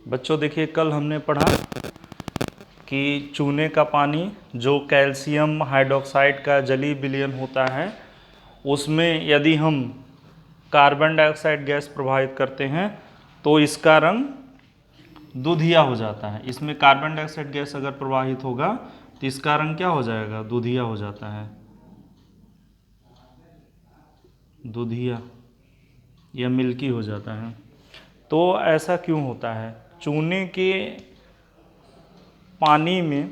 बच्चों देखिए, कल हमने पढ़ा कि चूने का पानी जो कैल्शियम हाइड्रोक्साइड का जलीय विलयन होता है, उसमें यदि हम कार्बन डाइऑक्साइड गैस प्रवाहित करते हैं तो इसका रंग दूधिया हो जाता है। इसमें कार्बन डाइऑक्साइड गैस अगर प्रवाहित होगा तो इसका रंग क्या हो जाएगा? दूधिया हो जाता है, दूधिया या मिल्की हो जाता है। तो ऐसा क्यों होता है? चूने के पानी में,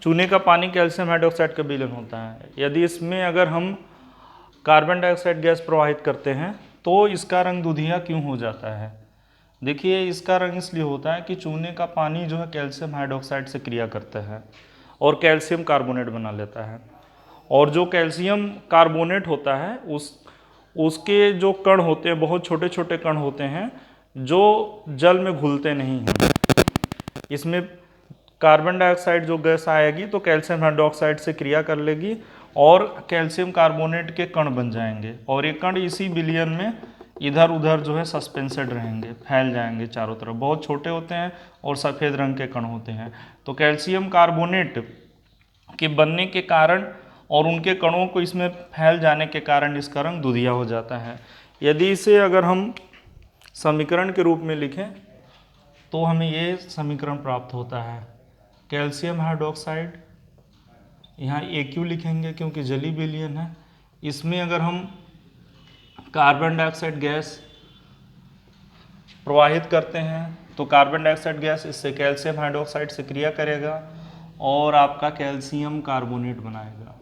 चूने का पानी कैल्शियम हाइड्रोक्साइड का विलयन होता है। यदि इसमें अगर हम कार्बन डाइऑक्साइड गैस प्रवाहित करते हैं तो इसका रंग दूधिया क्यों हो जाता है? देखिए, इसका रंग इसलिए होता है कि चूने का पानी जो है कैल्शियम हाइड्रोक्साइड से क्रिया करता है और कैल्शियम कार्बोनेट बना लेता है। और जो कैल्शियम कार्बोनेट होता है उसके जो कण होते हैं, बहुत छोटे छोटे कण होते हैं जो जल में घुलते नहीं हैं। इसमें कार्बन डाइऑक्साइड जो गैस आएगी तो कैल्शियम हाइड्रोक्साइड से क्रिया कर लेगी और कैल्शियम कार्बोनेट के कण बन जाएंगे, और ये कण इसी विलयन में इधर उधर जो है सस्पेंसेड रहेंगे, फैल जाएंगे चारों तरफ। बहुत छोटे होते हैं और सफ़ेद रंग के कण होते हैं। तो कैल्शियम कार्बोनेट के बनने के कारण और उनके कणों को इसमें फैल जाने के कारण इसका रंग दूधिया हो जाता है। यदि इसे अगर हम समीकरण के रूप में लिखें तो हमें ये समीकरण प्राप्त होता है। कैल्शियम हाइड्रोक्साइड, यहाँ AQ लिखेंगे क्योंकि जलीय विलयन है। इसमें अगर हम कार्बन डाइऑक्साइड गैस प्रवाहित करते हैं तो कार्बन डाइऑक्साइड गैस इससे कैल्शियम हाइड्रोक्साइड से क्रिया करेगा और आपका कैल्शियम कार्बोनेट बनाएगा।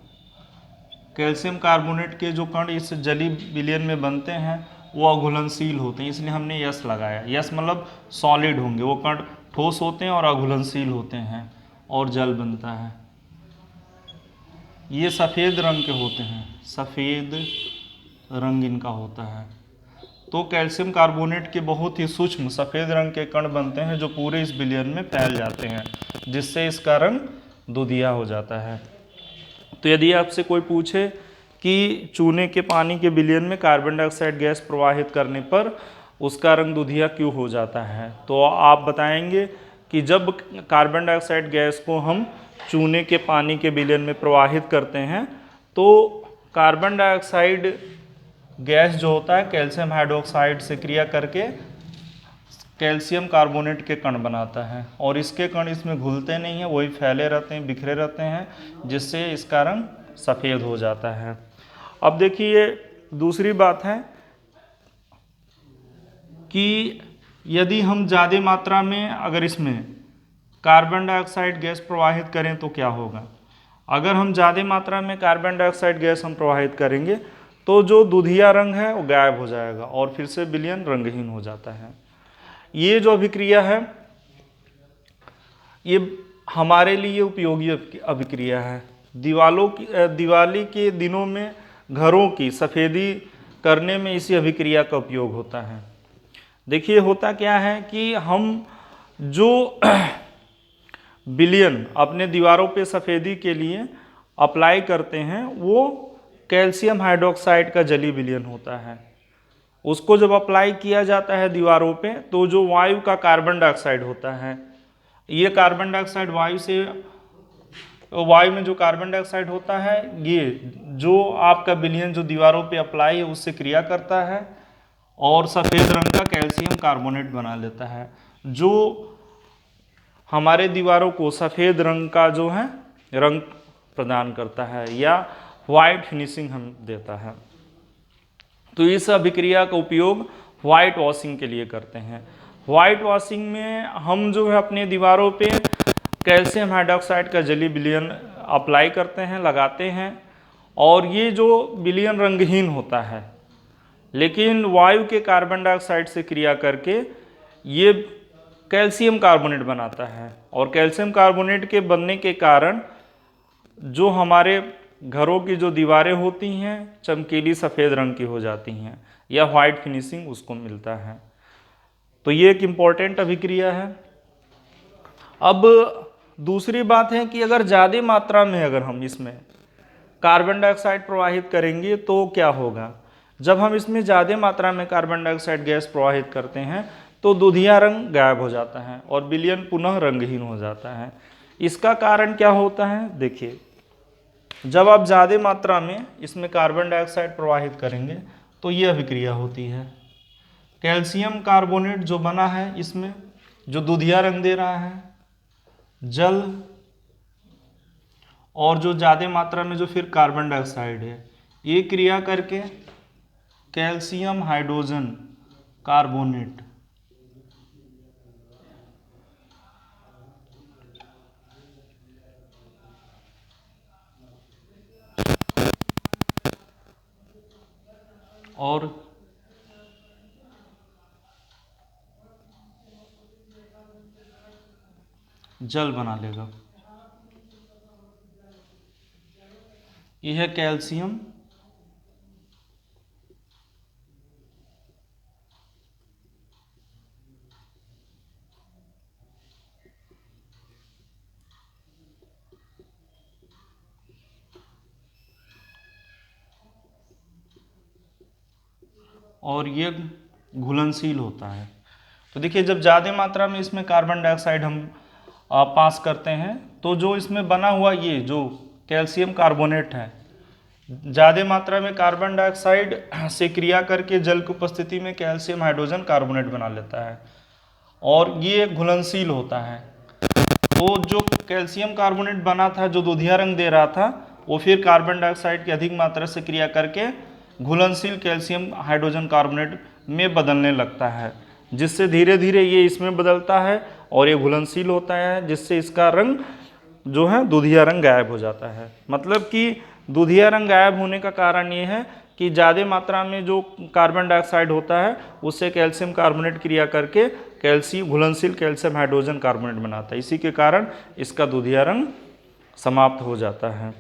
कैल्शियम कार्बोनेट के जो कण इस जलीय विलयन में बनते हैं वो अघुलनशील होते हैं, इसलिए हमने यस लगाया। यस मतलब सॉलिड होंगे, वो कण ठोस होते हैं और अघुलनशील होते हैं और जल बनता है। ये सफ़ेद रंग के होते हैं, सफ़ेद रंग इनका होता है। तो कैल्शियम कार्बोनेट के बहुत ही सूक्ष्म सफ़ेद रंग के कण बनते हैं जो पूरे इस विलयन में फैल जाते हैं, जिससे इसका रंग दूधिया हो जाता है। तो यदि आपसे कोई पूछे कि चूने के पानी के विलयन में कार्बन डाइऑक्साइड गैस प्रवाहित करने पर उसका रंग दूधिया क्यों हो जाता है, तो आप बताएंगे कि जब कार्बन डाइऑक्साइड गैस को हम चूने के पानी के विलयन में प्रवाहित करते हैं तो कार्बन डाइऑक्साइड गैस जो होता है कैल्शियम हाइड्रोक्साइड से क्रिया करके कैल्शियम कार्बोनेट के कण बनाता है, और इसके कण इसमें घुलते नहीं हैं, वही फैले रहते हैं, बिखरे रहते हैं, जिससे इसका रंग सफ़ेद हो जाता है। अब देखिए, दूसरी बात है कि यदि हम ज़्यादा मात्रा में अगर इसमें कार्बन डाइऑक्साइड गैस प्रवाहित करें तो क्या होगा? अगर हम ज़्यादा मात्रा में कार्बन डाइऑक्साइड गैस हम प्रवाहित करेंगे तो जो दूधिया रंग है वो गायब हो जाएगा और फिर से विलयन रंगहीन हो जाता है। ये जो अभिक्रिया है ये हमारे लिए उपयोगी अभिक्रिया है। दिवाली के दिनों में घरों की सफ़ेदी करने में इसी अभिक्रिया का उपयोग होता है। देखिए, होता क्या है कि हम जो विलयन अपने दीवारों पे सफ़ेदी के लिए अप्लाई करते हैं वो कैल्शियम हाइड्रोक्साइड का जलीय विलयन होता है। उसको जब अप्लाई किया जाता है दीवारों पे तो जो वायु का कार्बन डाइऑक्साइड होता है, ये कार्बन डाइऑक्साइड वायु में जो कार्बन डाइऑक्साइड होता है ये जो आपका विलयन जो दीवारों पे अप्लाई है उससे क्रिया करता है और सफ़ेद रंग का कैल्शियम कार्बोनेट बना लेता है, जो हमारे दीवारों को सफ़ेद रंग का जो है रंग प्रदान करता है या वाइट फिनिशिंग हम देता है। तो इस अभिक्रिया का उपयोग वाइट वॉशिंग के लिए करते हैं। वाइट वॉशिंग में हम जो है अपने दीवारों पे कैल्शियम हाइड्रोक्साइड का जलीय विलयन अप्लाई करते हैं, लगाते हैं, और ये जो विलयन रंगहीन होता है लेकिन वायु के कार्बन डाइऑक्साइड से क्रिया करके ये कैल्शियम कार्बोनेट बनाता है, और कैल्शियम कार्बोनेट के बनने के कारण जो हमारे घरों की जो दीवारें होती हैं चमकीली सफ़ेद रंग की हो जाती हैं या वाइट फिनिशिंग उसको मिलता है। तो ये एक इम्पॉर्टेंट अभिक्रिया है। अब दूसरी बात है कि अगर ज़्यादा मात्रा में अगर हम इसमें कार्बन डाइऑक्साइड प्रवाहित करेंगे तो क्या होगा? जब हम इसमें ज़्यादा मात्रा में कार्बन डाइऑक्साइड गैस प्रवाहित करते हैं तो दूधिया रंग गायब हो जाता है और विलयन पुनः रंगहीन हो जाता है। इसका कारण क्या होता है? देखिए, जब आप ज़्यादा मात्रा में इसमें कार्बन डाइऑक्साइड प्रवाहित करेंगे तो ये अभिक्रिया होती है। कैल्शियम कार्बोनेट जो बना है इसमें, जो दूधिया रंग दे रहा है, जल और जो ज़्यादा मात्रा में जो फिर कार्बन डाइऑक्साइड है, ये क्रिया करके कैल्शियम हाइड्रोजन कार्बोनेट और जल बना लेगा। यह है कैल्शियम और ये घुलनशील होता है। तो देखिए, जब ज़्यादा मात्रा में इसमें कार्बन डाइऑक्साइड हम पास करते हैं तो जो इसमें बना हुआ ये जो कैल्शियम कार्बोनेट है, ज़्यादा मात्रा में कार्बन डाइऑक्साइड से क्रिया करके जल की उपस्थिति में कैल्शियम हाइड्रोजन कार्बोनेट बना लेता है और ये घुलनशील होता है। तो जो कैल्शियम कार्बोनेट बना था, जो दूधिया रंग दे रहा था, वो फिर कार्बन डाइऑक्साइड की अधिक मात्रा से क्रिया करके घुलनशील कैल्शियम हाइड्रोजन कार्बोनेट में बदलने लगता है, जिससे धीरे धीरे ये इसमें बदलता है और ये घुलनशील होता है, जिससे इसका रंग जो है दूधिया रंग गायब हो जाता है। मतलब कि दूधिया रंग गायब होने का कारण ये है कि ज़्यादा मात्रा में जो कार्बन डाइऑक्साइड होता है उससे कैल्शियम कार्बोनेट क्रिया करके घुलनशील कैल्शियम हाइड्रोजन कार्बोनेट बनाता है। इसी के कारण इसका दूधिया रंग समाप्त हो जाता है।